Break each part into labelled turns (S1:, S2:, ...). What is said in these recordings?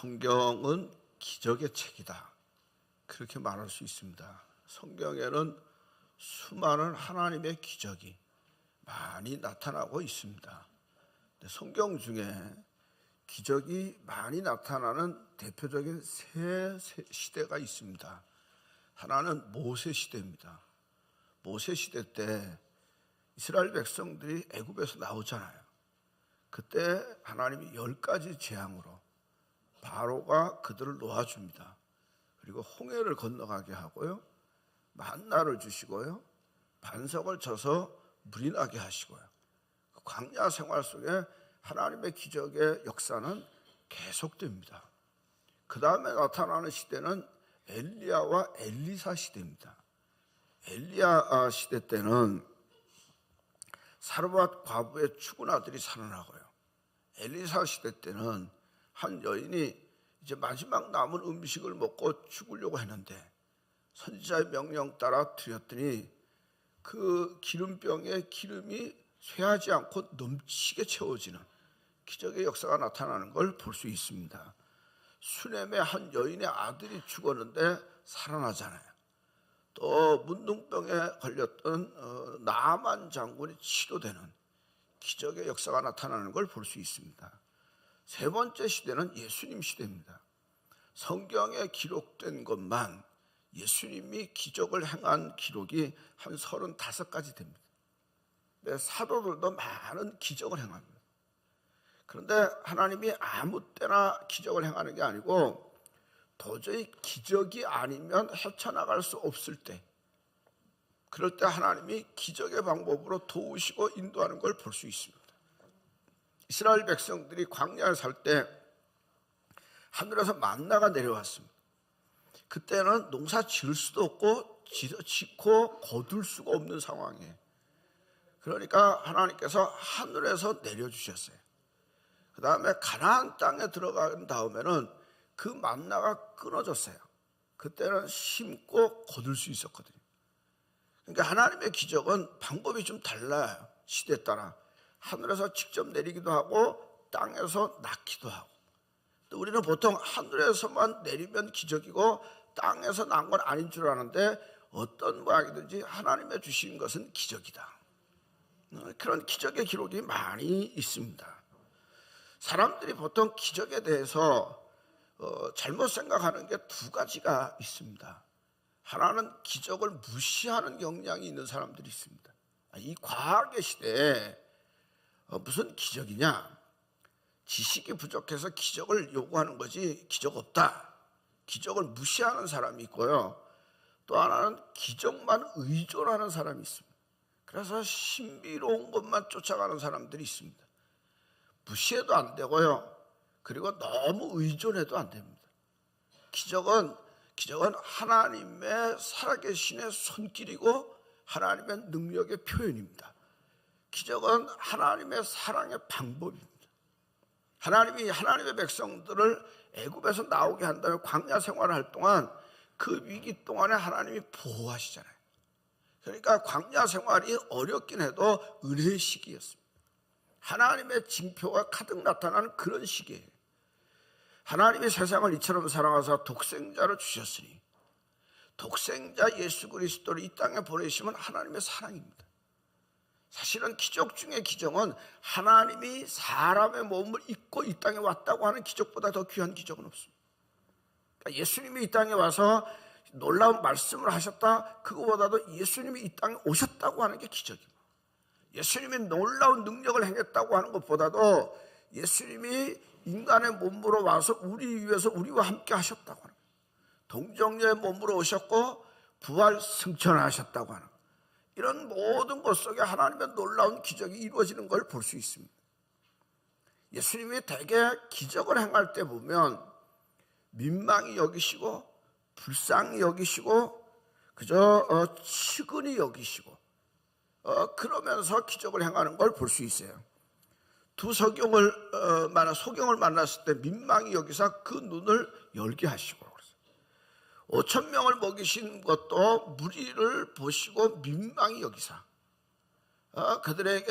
S1: 성경은 기적의 책이다, 그렇게 말할 수 있습니다. 성경에는 수많은 하나님의 기적이 많이 나타나고 있습니다. 성경 중에 기적이 많이 나타나는 대표적인 세 시대가 있습니다. 하나는 모세 시대입니다. 모세 시대 때 이스라엘 백성들이 애굽에서 나오잖아요. 그때 하나님이 10가지 재앙으로 바로가 그들을 놓아줍니다. 그리고 홍해를 건너가게 하고요, 만나를 주시고요, 반석을 쳐서 물이 나게 하시고요. 그 광야 생활 속에 하나님의 기적의 역사는 계속됩니다. 그 다음에 나타나는 시대는 엘리야와 엘리사 시대입니다. 엘리야 시대 때는 사르밧 과부의 죽은 아들이 살아나고요, 엘리사 시대 때는 한 여인이 이제 마지막 남은 음식을 먹고 죽으려고 했는데 선지자의 명령 따라 드렸더니 그 기름병에 기름이 쇠하지 않고 넘치게 채워지는 기적의 역사가 나타나는 걸 볼 수 있습니다. 수넴의 한 여인의 아들이 죽었는데 살아나잖아요. 또 문둥병에 걸렸던 나아만 장군이 치료되는 기적의 역사가 나타나는 걸 볼 수 있습니다. 세 번째 시대는 예수님 시대입니다. 성경에 기록된 것만 예수님이 기적을 행한 기록이 한 35가지 됩니다. 사도들도 많은 기적을 행합니다. 그런데 하나님이 아무 때나 기적을 행하는 게 아니고 도저히 기적이 아니면 헤쳐나갈 수 없을 때, 그럴 때 하나님이 기적의 방법으로 도우시고 인도하는 걸 볼 수 있습니다. 이스라엘 백성들이 광야에 살 때 하늘에서 만나가 내려왔습니다. 그때는 농사 지을 수도 없고 짓고 거둘 수가 없는 상황이에요. 그러니까 하나님께서 하늘에서 내려주셨어요. 그 다음에 가나안 땅에 들어간 다음에는 그 만나가 끊어졌어요. 그때는 심고 거둘 수 있었거든요. 그러니까 하나님의 기적은 방법이 좀 달라요. 시대에 따라 하늘에서 직접 내리기도 하고 땅에서 낳기도 하고, 또 우리는 보통 하늘에서만 내리면 기적이고 땅에서 난 건 아닌 줄 아는데 어떤 모양이든지 하나님의 주신 것은 기적이다. 그런 기적의 기록이 많이 있습니다. 사람들이 보통 기적에 대해서 잘못 생각하는 게 2가지가 있습니다. 하나는 기적을 무시하는 경향이 있는 사람들이 있습니다. 이 과학의 시대에 무슨 기적이냐, 지식이 부족해서 기적을 요구하는 거지 기적 없다, 기적을 무시하는 사람이 있고요, 또 하나는 기적만 의존하는 사람이 있습니다. 그래서 신비로운 것만 쫓아가는 사람들이 있습니다. 무시해도 안 되고요, 그리고 너무 의존해도 안 됩니다. 기적은 하나님의 살아계신의 손길이고 하나님의 능력의 표현입니다. 기적은 하나님의 사랑의 방법입니다. 하나님이 하나님의 백성들을 애굽에서 나오게 한 다음에 광야 생활을 할 동안 그 위기 동안에 하나님이 보호하시잖아요. 그러니까 광야 생활이 어렵긴 해도 은혜의 시기였습니다. 하나님의 징표가 가득 나타나는 그런 시기예요. 하나님이 세상을 이처럼 사랑하사 독생자를 주셨으니, 독생자 예수 그리스도를 이 땅에 보내시면 하나님의 사랑입니다. 사실은 기적 중에 기적은 하나님이 사람의 몸을 입고 이 땅에 왔다고 하는 기적보다 더 귀한 기적은 없습니다. 그러니까 예수님이 이 땅에 와서 놀라운 말씀을 하셨다, 그거보다도 예수님이 이 땅에 오셨다고 하는 게 기적입니다. 예수님이 놀라운 능력을 행했다고 하는 것보다도 예수님이 인간의 몸으로 와서 우리 위해서 우리와 함께 하셨다고 하는 거예요. 동정녀의 몸으로 오셨고 부활 승천하셨다고 하는 거예요. 이런 모든 것 속에 하나님의 놀라운 기적이 이루어지는 걸 볼 수 있습니다. 예수님이 대개 기적을 행할 때 보면 민망히 여기시고 불쌍히 여기시고 그저 측은히 여기시고 그러면서 기적을 행하는 걸 볼 수 있어요. 소경을 만났을 때 민망히 여기사 그 눈을 열게 하시고, 5,000명을 먹이신 것도 무리를 보시고 민망히 여기사 그들에게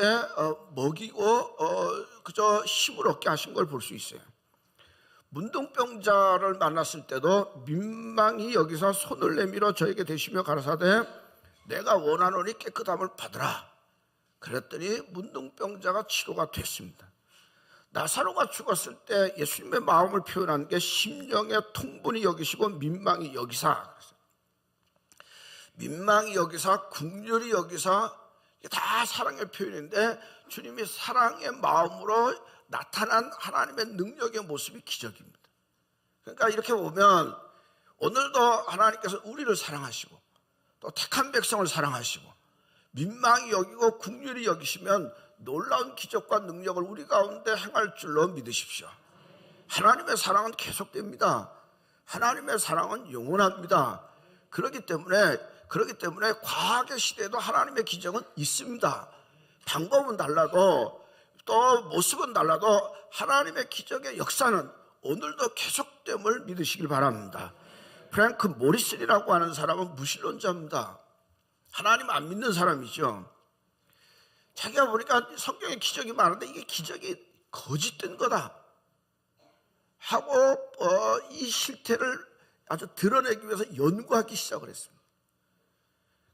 S1: 먹이고 그저 힘을 얻게 하신 걸 볼 수 있어요. 문둥병자를 만났을 때도 민망히 여기서 손을 내밀어 저에게 대시며 가라사대 내가 원하노니 깨끗함을 받으라. 그랬더니 문둥병자가 치료가 됐습니다. 나사로가 죽었을 때 예수님의 마음을 표현한 게 심령의 통분히 여기시고 민망히 여기사, 민망히 여기사, 긍휼히 여기사, 다 사랑의 표현인데 주님이 사랑의 마음으로 나타난 하나님의 능력의 모습이 기적입니다. 그러니까 이렇게 보면 오늘도 하나님께서 우리를 사랑하시고 또 택한 백성을 사랑하시고 민망히 여기고 긍휼히 여기시면 놀라운 기적과 능력을 우리 가운데 행할 줄로 믿으십시오. 하나님의 사랑은 계속됩니다. 하나님의 사랑은 영원합니다. 그렇기 때문에 과학의 시대에도 하나님의 기적은 있습니다. 방법은 달라도 또 모습은 달라도 하나님의 기적의 역사는 오늘도 계속됨을 믿으시길 바랍니다. 프랭크 모리슨이라고 하는 사람은 무신론자입니다. 하나님 안 믿는 사람이죠. 자기가 보니까 성경에 기적이 많은데 이게 기적이 거짓된 거다 하고 이 실태를 아주 드러내기 위해서 연구하기 시작을 했습니다.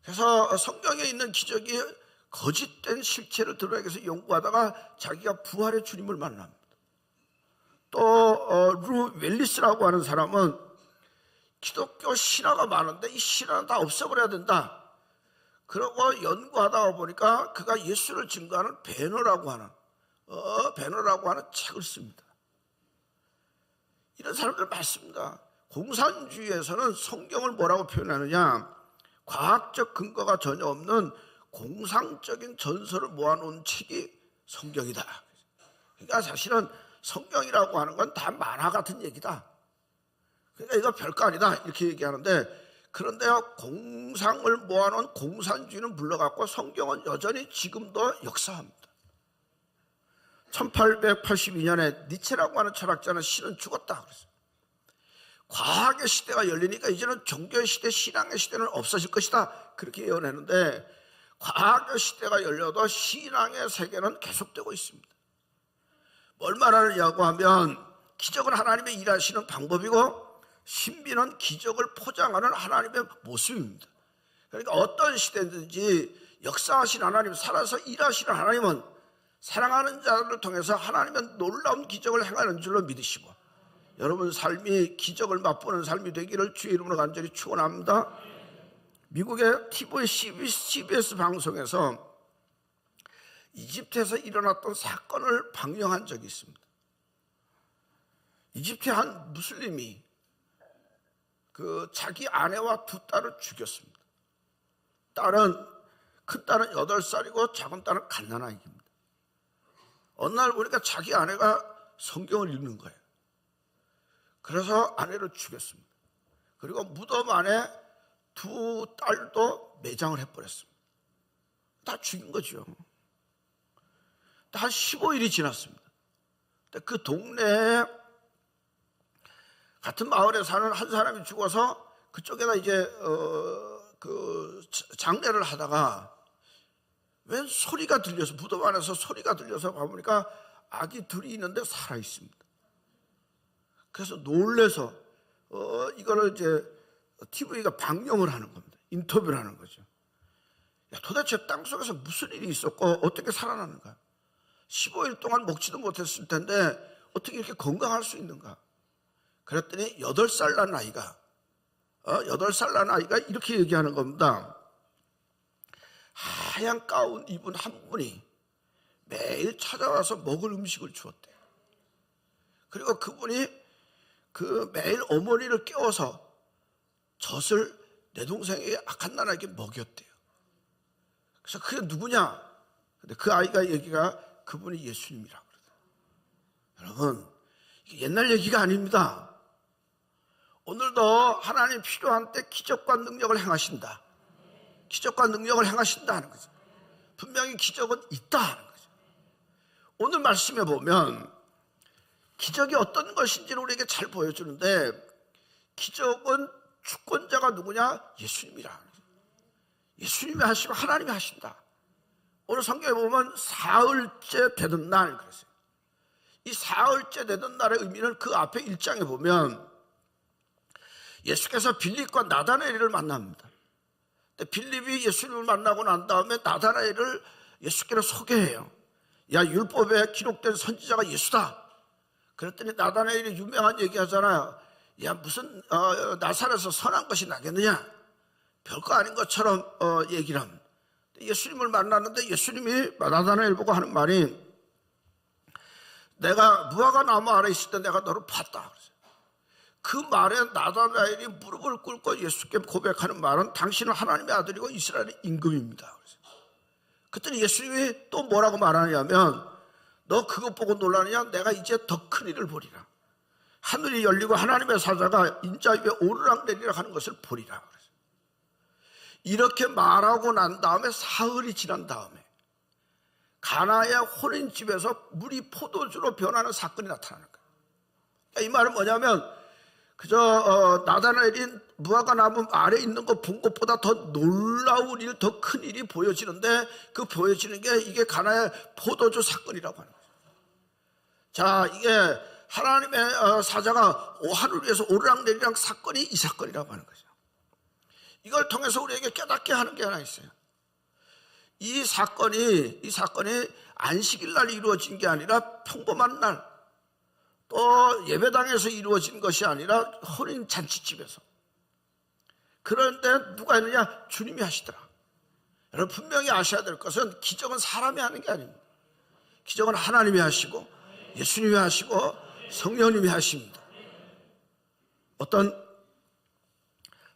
S1: 그래서 성경에 있는 기적이 거짓된 실체를 드러내기 위해서 연구하다가 자기가 부활의 주님을 만납니다. 또 루 웰리스라고 하는 사람은 기독교 신화가 많은데 이 신화는 다 없애버려야 된다. 그러고 연구하다가 보니까 그가 예수를 증거하는 배너라고 하는 책을 씁니다. 이런 사람들 많습니다. 공산주의에서는 성경을 뭐라고 표현하느냐, 과학적 근거가 전혀 없는 공상적인 전설을 모아놓은 책이 성경이다. 그러니까 사실은 성경이라고 하는 건 다 만화 같은 얘기다. 그러니까 이거 별거 아니다 이렇게 얘기하는데, 그런데요 공상을 모아놓은 공산주의는 물러갔고 성경은 여전히 지금도 역사합니다. 1882년에 니체라고 하는 철학자는 신은 죽었다 그랬어요. 과학의 시대가 열리니까 이제는 종교의 시대, 신앙의 시대는 없어질 것이다 그렇게 예언했는데, 과학의 시대가 열려도 신앙의 세계는 계속되고 있습니다. 뭘 말하느냐고 하면 기적은 하나님의 일하시는 방법이고 신비는 기적을 포장하는 하나님의 모습입니다. 그러니까 어떤 시대든지 역사하신 하나님, 살아서 일하시는 하나님은 사랑하는 자를 통해서 하나님의 놀라운 기적을 행하는 줄로 믿으시고, 여러분 삶이 기적을 맛보는 삶이 되기를 주의 이름으로 간절히 축원합니다. 미국의 TV CBS 방송에서 이집트에서 일어났던 사건을 방영한 적이 있습니다. 이집트의 한 무슬림이 자기 아내와 두 딸을 죽였습니다. 큰 딸은 8살이고 작은 딸은 갓난아기입니다. 어느 날 보니까 자기 아내가 성경을 읽는 거예요. 그래서 아내를 죽였습니다. 그리고 무덤 안에 두 딸도 매장을 해버렸습니다. 다 죽인 거죠. 한 15일이 지났습니다. 그 동네에 같은 마을에 사는 한 사람이 죽어서 그쪽에다 이제 장례를 하다가 웬 소리가 들려서, 무덤 안에서 소리가 들려서 가보니까 아기 둘이 있는데 살아 있습니다. 그래서 놀래서 이거를 이제 TV가 방영을 하는 겁니다. 인터뷰를 하는 거죠. 야, 도대체 땅속에서 무슨 일이 있었고 어떻게 살아나는가? 15일 동안 먹지도 못했을 텐데 어떻게 이렇게 건강할 수 있는가? 그랬더니 8살 난 아이가 8살 난 아이가 이렇게 얘기하는 겁니다. 하얀 가운 입은 한 분이 매일 찾아와서 먹을 음식을 주었대요. 그리고 그분이 매일 어머니를 깨워서 젖을 내 동생에게 악한 나라에게 먹였대요. 그래서 그게 누구냐? 근데 그 아이가 얘기가 그분이 예수님이라고 그러더라고요. 여러분, 이게 옛날 얘기가 아닙니다. 오늘도 하나님 필요한 때 기적과 능력을 행하신다. 기적과 능력을 행하신다 하는 거죠. 분명히 기적은 있다 하는 거죠. 오늘 말씀에 보면 기적이 어떤 것인지를 우리에게 잘 보여주는데, 기적은 주권자가 누구냐? 예수님이라. 예수님이 하시고 하나님이 하신다. 오늘 성경에 보면 사흘째 되던 날 그랬어요. 이 사흘째 되던 날의 의미는 그 앞에 1장에 보면 예수께서 빌립과 나다나엘을 만납니다. 근데 빌립이 예수님을 만나고 난 다음에 나다나엘을 예수께로 소개해요. 야, 율법에 기록된 선지자가 예수다. 그랬더니 나다나엘이 유명한 얘기 하잖아요. 야, 무슨 나사렛에서 선한 것이 나겠느냐, 별거 아닌 것처럼 얘기를 합니다. 예수님을 만났는데 예수님이 나다나엘 보고 하는 말이, 내가 무화과 나무 아래 있을 때 내가 너를 봤다. 그 말에 나다나엘이 무릎을 꿇고 예수께 고백하는 말은, 당신은 하나님의 아들이고 이스라엘의 임금입니다. 그랬더니 예수님이 또 뭐라고 말하냐면, 너 그것 보고 놀라느냐? 내가 이제 더 큰 일을 보리라. 하늘이 열리고 하나님의 사자가 인자 위에 오르락내리락 하는 것을 보리라. 이렇게 말하고 난 다음에 사흘이 지난 다음에 가나의 혼인집에서 물이 포도주로 변하는 사건이 나타나는 거예요. 그러니까 이 말은 뭐냐면, 그저 나다나엘이 무화과 나무 아래 있는 거 본 것보다 더 놀라운 일, 더 큰 일이 보여지는데, 그 보여지는 게 이게 가나의 포도주 사건이라고 하는 거예요. 자, 이게 하나님의 사자가 하늘 위에서 오르락내리락 사건이 이 사건이라고 하는 거죠. 이걸 통해서 우리에게 깨닫게 하는 게 하나 있어요. 이 사건이 안식일 날 이루어진 게 아니라 평범한 날, 또 예배당에서 이루어진 것이 아니라 혼인 잔치집에서. 그런데 누가 했느냐? 주님이 하시더라. 여러분, 분명히 아셔야 될 것은, 기적은 사람이 하는 게 아닙니다. 기적은 하나님이 하시고 예수님이 하시고 성령님이 하십니다. 어떤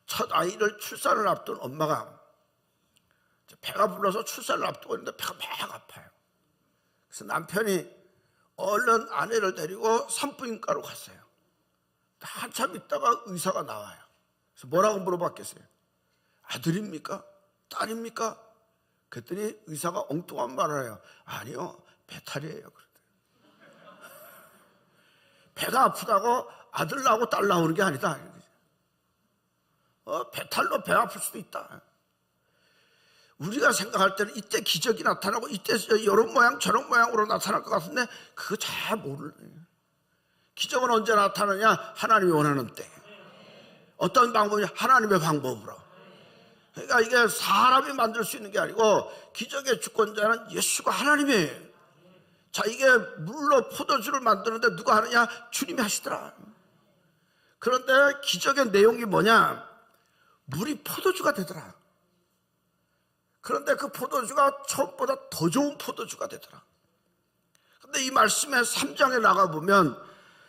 S1: 첫 아이를 출산을 앞둔 엄마가 배가 불러서 출산을 앞두고 있는데 배가 막 아파요. 그래서 남편이 얼른 아내를 데리고 산부인과로 갔어요. 한참 있다가 의사가 나와요. 그래서 뭐라고 물어봤겠어요? 아들입니까? 딸입니까? 그랬더니 의사가 엉뚱한 말을 해요. 아니요, 배탈이에요. 배가 아프다고 아들 나오고 딸 나오는 게 아니다. 배탈로 배 아플 수도 있다. 우리가 생각할 때는 이때 기적이 나타나고 이때 이런 모양 저런 모양으로 나타날 것 같은데, 그거 잘 모르네. 기적은 언제 나타나냐? 하나님이 원하는 때. 어떤 방법이냐? 하나님의 방법으로. 그러니까 이게 사람이 만들 수 있는 게 아니고, 기적의 주권자는 예수가 하나님이에요. 자, 이게 물로 포도주를 만드는데 누가 하느냐? 주님이 하시더라. 그런데 기적의 내용이 뭐냐? 물이 포도주가 되더라. 그런데 그 포도주가 처음보다 더 좋은 포도주가 되더라. 그런데 이 말씀의 3장에 나가보면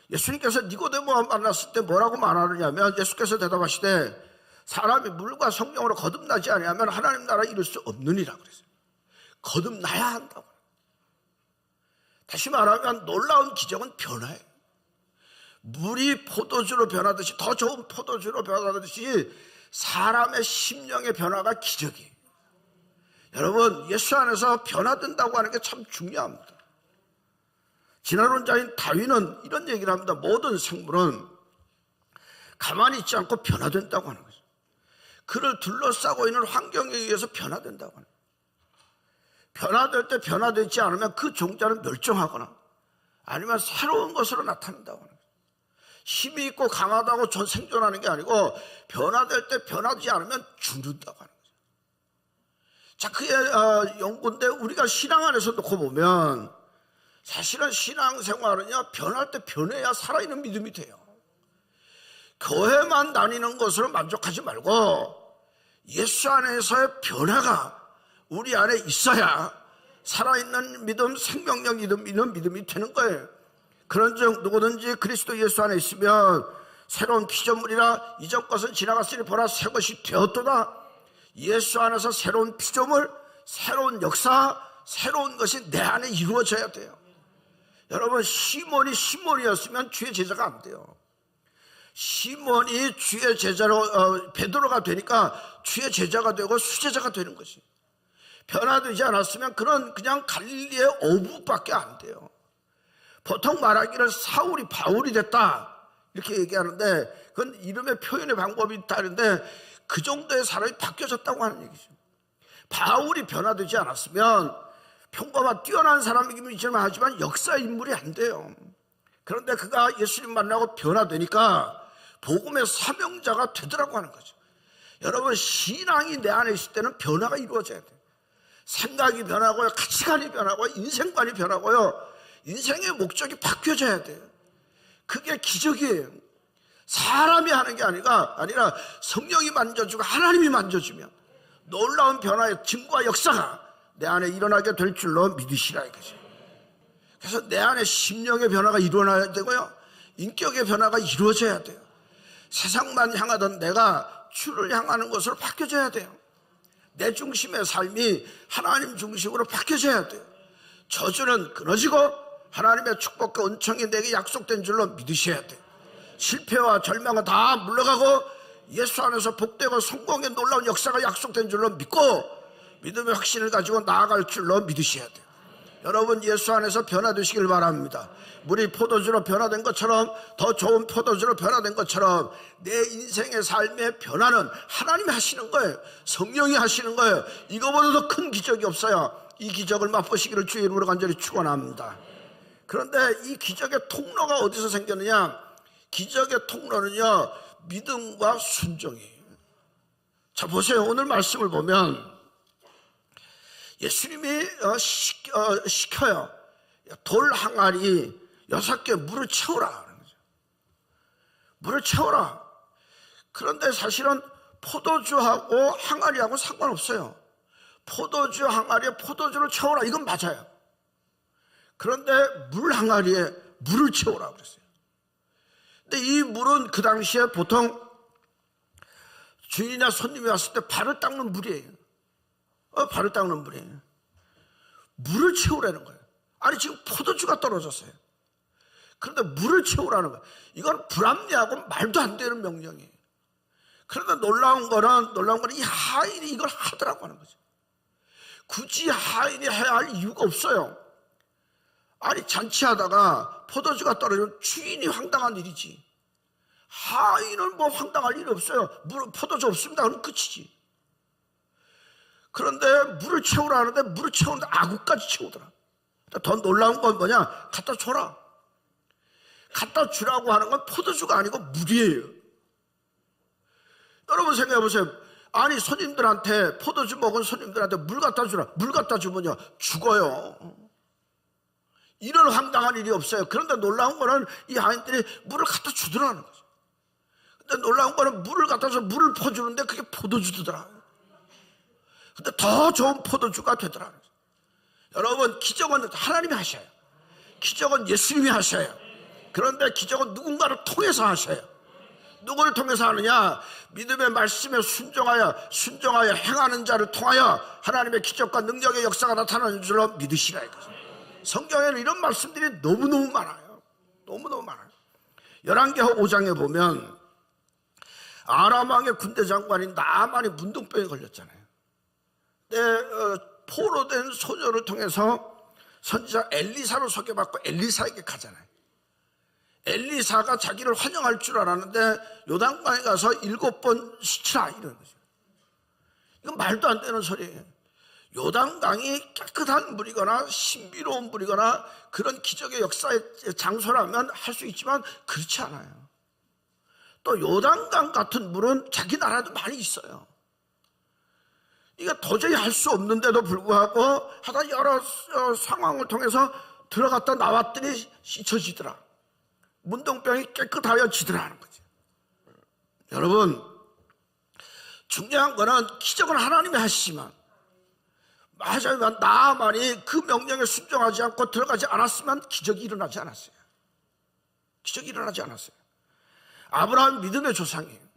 S1: 예수님께서 니고데모와 만났을 때 뭐라고 말하느냐면, 예수께서 대답하시되, 사람이 물과 성령으로 거듭나지 아니하면 하나님 나라에 이를 수 없느니라 그랬어요. 거듭나야 한다고. 다시 말하면 놀라운 기적은 변화예요. 물이 포도주로 변하듯이, 더 좋은 포도주로 변하듯이 사람의 심령의 변화가 기적이에요. 여러분, 예수 안에서 변화된다고 하는 게 참 중요합니다. 진화론자인 다윈은 이런 얘기를 합니다. 모든 생물은 가만히 있지 않고 변화된다고 하는 거죠. 그를 둘러싸고 있는 환경에 의해서 변화된다고 하는 거예요. 변화될 때 변화되지 않으면 그 종자는 멸종하거나 아니면 새로운 것으로 나타난다고 하는 거예요. 힘이 있고 강하다고 생존하는 게 아니고, 변화될 때 변하지 않으면 죽는다고 하는 거죠. 자, 그의 연구인데, 우리가 신앙 안에서 놓고 보면 사실은 신앙생활은요, 변할 때 변해야 살아있는 믿음이 돼요. 교회만 다니는 것으로 만족하지 말고 예수 안에서의 변화가 우리 안에 있어야 살아있는 믿음, 생명력 있는 믿음이 되는 거예요. 그런즉 누구든지 그리스도 예수 안에 있으면 새로운 피조물이라, 이전 것은 지나갔으니 보라 새 것이 되었도다. 예수 안에서 새로운 피조물, 새로운 역사, 새로운 것이 내 안에 이루어져야 돼요. 여러분, 시몬이었으면 주의 제자가 안 돼요. 시몬이 주의 제자로 베드로가 되니까 주의 제자가 되고 수제자가 되는 것이. 변화되지 않았으면 그냥 갈릴리의 어부밖에 안 돼요. 보통 말하기를 사울이 바울이 됐다 이렇게 얘기하는데, 그건 이름의 표현의 방법이 다른데 그 정도의 사람이 바뀌어졌다고 하는 얘기죠. 바울이 변화되지 않았으면 평범한 뛰어난 사람이기는 하지만 역사의 인물이 안 돼요. 그런데 그가 예수님 만나고 변화되니까 복음의 사명자가 되더라고 하는 거죠. 여러분, 신앙이 내 안에 있을 때는 변화가 이루어져야 돼요. 생각이 변하고요, 가치관이 변하고요, 인생관이 변하고요, 인생의 목적이 바뀌어져야 돼요. 그게 기적이에요. 사람이 하는 게 아니라 성령이 만져주고 하나님이 만져주면 놀라운 변화의 증거와 역사가 내 안에 일어나게 될 줄로 믿으시라 이거죠. 그래서 내 안에 심령의 변화가 일어나야 되고요, 인격의 변화가 이루어져야 돼요. 세상만 향하던 내가 주를 향하는 것으로 바뀌어져야 돼요. 내 중심의 삶이 하나님 중심으로 바뀌어져야 돼요. 저주는 끊어지고 하나님의 축복과 은총이 내게 약속된 줄로 믿으셔야 돼요. 실패와 절망은 다 물러가고 예수 안에서 복되고 성공의 놀라운 역사가 약속된 줄로 믿고 믿음의 확신을 가지고 나아갈 줄로 믿으셔야 돼요. 여러분, 예수 안에서 변화되시길 바랍니다. 물이 포도주로 변화된 것처럼, 더 좋은 포도주로 변화된 것처럼 내 인생의 삶의 변화는 하나님이 하시는 거예요. 성령이 하시는 거예요. 이거보다 더 큰 기적이 없어요. 이 기적을 맛보시기를 주의 이름으로 간절히 축원합니다. 그런데 이 기적의 통로가 어디서 생겼느냐? 기적의 통로는요, 믿음과 순종이에요. 자, 보세요. 오늘 말씀을 보면 예수님이 시켜요. 돌 항아리 6개 물을 채우라 하는 거죠. 물을 채우라. 그런데 사실은 포도주하고 항아리하고 상관없어요. 포도주 항아리에 포도주를 채우라, 이건 맞아요. 그런데 물 항아리에 물을 채우라 그랬어요. 근데 이 물은 그 당시에 보통 주인이나 손님이 왔을 때 발을 닦는 물이에요. 발을 닦는 물이에요. 물을 채우라는 거예요. 아니, 지금 포도주가 떨어졌어요. 그런데 물을 채우라는 거예요. 이건 불합리하고 말도 안 되는 명령이에요. 그런데 놀라운 거는 이 하인이 이걸 하더라고 하는 거죠. 굳이 하인이 해야 할 이유가 없어요. 아니, 잔치하다가 포도주가 떨어지면 주인이 황당한 일이지. 하인은 뭐 황당할 일이 없어요. 포도주 없습니다. 그럼 끝이지. 그런데 물을 채우라 하는데 물을 채우는데 아구까지 채우더라. 더 놀라운 건 뭐냐? 갖다 줘라. 갖다 주라고 하는 건 포도주가 아니고 물이에요. 여러분 생각해 보세요. 아니, 손님들한테, 포도주 먹은 손님들한테 물 갖다 주라. 물 갖다 주면요, 죽어요. 이런 황당한 일이 없어요. 그런데 놀라운 거는 이 하인들이 물을 갖다 주더라는 거죠. 근데 놀라운 거는 물을 갖다 줘서 물을 퍼주는데 그게 포도주더라. 근데 더 좋은 포도주가 되더라는 거죠. 여러분, 기적은 하나님이 하셔요. 기적은 예수님이 하셔요. 그런데 기적은 누군가를 통해서 하셔요. 누구를 통해서 하느냐? 믿음의 말씀에 순종하여 행하는 자를 통하여 하나님의 기적과 능력의 역사가 나타나는 줄로 믿으시라 이거죠. 성경에는 이런 말씀들이 너무너무 많아요. 너무너무 많아요. 열왕기하 5장에 보면 아람 왕의 군대 장관인 나아만이 문둥병에 걸렸잖아요. 포로된 소녀를 통해서 선지자 엘리사로 소개받고 엘리사에게 가잖아요. 엘리사가 자기를 환영할 줄 알았는데 요단강에 가서 7번 씻으라 이러는 거죠. 이건 말도 안 되는 소리예요. 요단강이 깨끗한 물이거나 신비로운 물이거나 그런 기적의 역사의 장소라면 할 수 있지만 그렇지 않아요. 또 요단강 같은 물은 자기 나라도 많이 있어요. 이게 도저히 할 수 없는데도 불구하고 하다 여러 상황을 통해서 들어갔다 나왔더니 씻어지더라. 문둥병이 깨끗하여지더라는 거죠. 여러분, 중요한 거는 기적은 하나님이 하시지만 맞아요. 나아만이 그 명령에 순종하지 않고 들어가지 않았으면 기적이 일어나지 않았어요. 기적이 일어나지 않았어요. 아브라함 믿음의 조상이에요.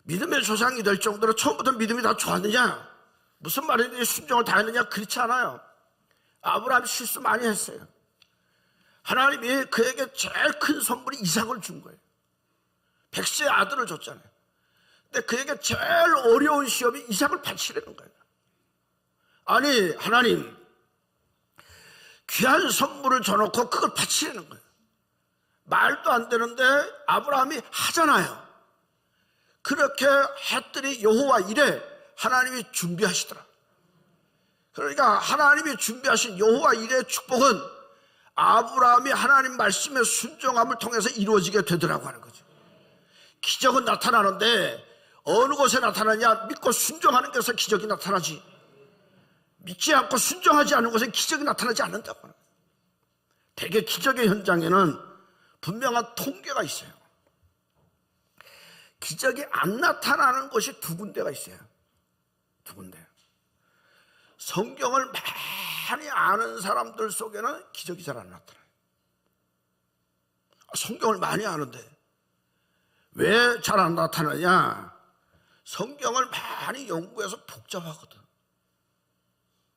S1: 믿음의 조상이 될 정도로 처음부터 믿음이 다 좋았느냐? 무슨 말이든지 순종을 다 했느냐? 그렇지 않아요. 아브라함 실수 많이 했어요. 하나님이 그에게 제일 큰 선물이 이삭을 준 거예요. 백세의 아들을 줬잖아요. 근데 그에게 제일 어려운 시험이 이삭을 바치려는 거예요. 아니, 하나님 귀한 선물을 줘놓고 그걸 바치려는 거예요. 말도 안 되는데 아브라함이 하잖아요. 그렇게 했더니 여호와 이래 하나님이 준비하시더라. 그러니까 하나님이 준비하신 여호와 이래의 축복은 아브라함이 하나님 말씀에 순종함을 통해서 이루어지게 되더라고 하는 거죠. 기적은 나타나는데 어느 곳에 나타나냐? 믿고 순종하는 것에서 기적이 나타나지, 믿지 않고 순종하지 않는 곳에 기적이 나타나지 않는다고 하는 거예요. 대개 기적의 현장에는 분명한 통계가 있어요. 기적이 안 나타나는 곳이 두 군데가 있어요. 두 군데. 성경을 많이 아는 사람들 속에는 기적이 잘 안 나타나요. 성경을 많이 아는데 왜 잘 안 나타나냐? 성경을 많이 연구해서 복잡하거든.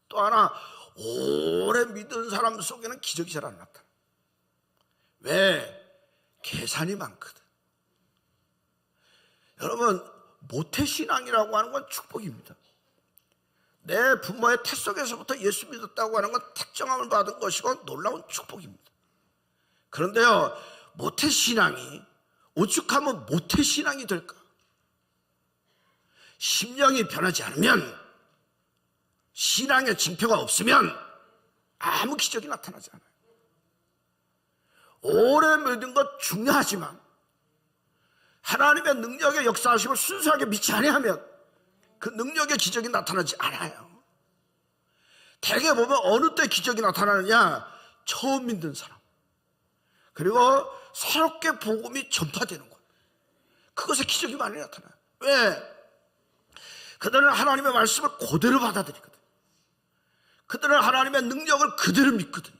S1: 또 하나, 오래 믿은 사람 속에는 기적이 잘 안 나타나. 왜? 계산이 많거든. 여러분, 모태신앙이라고 하는 건 축복입니다. 내 부모의 태 속에서부터 예수 믿었다고 하는 건 택정함을 받은 것이고 놀라운 축복입니다. 그런데요, 모태신앙이 오죽하면 모태신앙이 될까? 심령이 변하지 않으면, 신앙의 징표가 없으면 아무 기적이 나타나지 않아요. 오래 믿은 것 중요하지만 하나님의 능력의 역사하심을 순수하게 믿지 아니하면 그 능력의 기적이 나타나지 않아요. 대개 보면 어느 때 기적이 나타나느냐? 처음 믿는 사람, 그리고 새롭게 복음이 전파되는 것, 그것에 기적이 많이 나타나요. 왜? 그들은 하나님의 말씀을 그대로 받아들이거든. 그들은 하나님의 능력을 그대로 믿거든.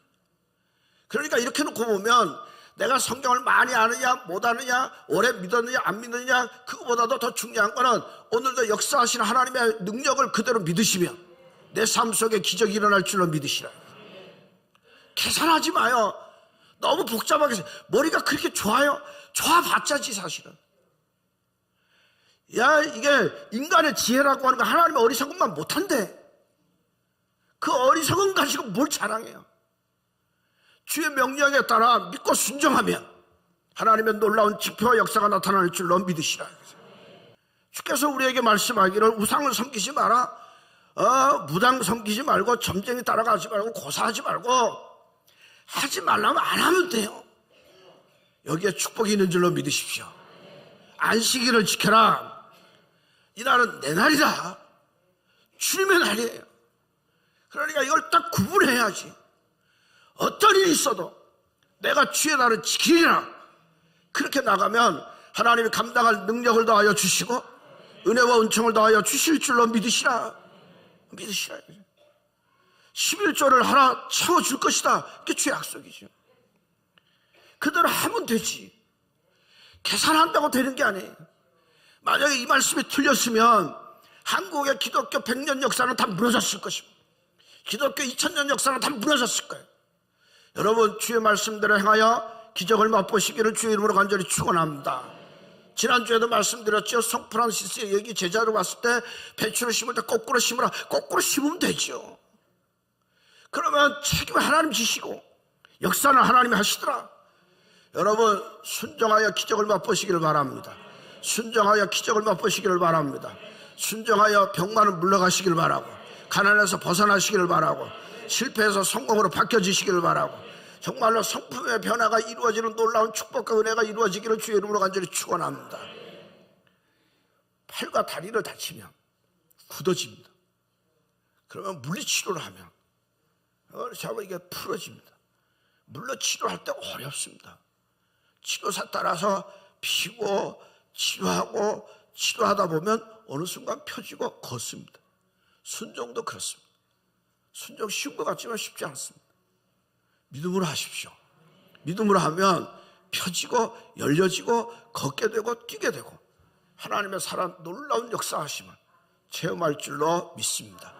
S1: 그러니까 이렇게 놓고 보면 내가 성경을 많이 아느냐 못 아느냐, 오래 믿었느냐 안 믿느냐, 그거보다도 더 중요한 거는 오늘도 역사하시는 하나님의 능력을 그대로 믿으시면 내 삶 속에 기적이 일어날 줄로 믿으시라. 계산하지 마요. 너무 복잡하게, 머리가 그렇게 좋아요? 좋아봤자지 사실은. 야, 이게 인간의 지혜라고 하는 거 하나님의 어리석음만 못한대. 그 어리석음 가지고 뭘 자랑해요? 주의 명령에 따라 믿고 순종하면 하나님의 놀라운 지표와 역사가 나타날 줄로 믿으시라. 주께서 우리에게 말씀하기를 우상을 섬기지 마라, 무당 섬기지 말고, 점쟁이 따라가지 말고, 고사하지 말고, 하지 말라면 안 하면 돼요. 여기에 축복이 있는 줄로 믿으십시오. 안식일을 지켜라. 이 날은 내 날이다. 주님의 날이에요. 그러니까 이걸 딱 구분해야지. 어떤 일이 있어도 내가 주의 날을 지키리라. 그렇게 나가면 하나님이 감당할 능력을 더하여 주시고 은혜와 은총을 더하여 주실 줄로 믿으시라. 믿으시라. 11조를 하나 채워줄 것이다. 그게 주의 약속이죠. 그대로 하면 되지. 계산한다고 되는 게 아니에요. 만약에 이 말씀이 틀렸으면 한국의 기독교 100년 역사는 다 무너졌을 것입니다. 기독교 2000년 역사는 다 무너졌을 거예요. 여러분, 주의 말씀대로 행하여 기적을 맛보시기를 주의 이름으로 간절히 축원합니다. 지난주에도 말씀드렸죠. 성프란시스의 얘기, 제자로 왔을 때 배추를 심을 때 거꾸로 심으라. 거꾸로 심으면 되죠. 그러면 책임을 하나님 지시고 역사는 하나님이 하시더라. 여러분, 순종하여 기적을 맛보시기를 바랍니다. 순종하여 기적을 맛보시기를 바랍니다. 순종하여 병만을 물러가시기를 바라고, 가난에서 벗어나시기를 바라고, 실패해서 성공으로 바뀌어지시기를 바라고, 정말로 성품의 변화가 이루어지는 놀라운 축복과 은혜가 이루어지기를 주의 이름으로 간절히 축원합니다. 팔과 다리를 다치면 굳어집니다. 그러면 물리치료를 하면 잡아 이게 풀어집니다. 물론 치료할 때 어렵습니다. 치료사 따라서 피고 치료하고 치료하다 보면 어느 순간 펴지고 걷습니다. 순종도 그렇습니다. 순종 쉬운 것 같지만 쉽지 않습니다. 믿음으로 하십시오. 믿음으로 하면 펴지고 열려지고 걷게 되고 뛰게 되고 하나님의 살아 놀라운 역사하심을 체험할 줄로 믿습니다.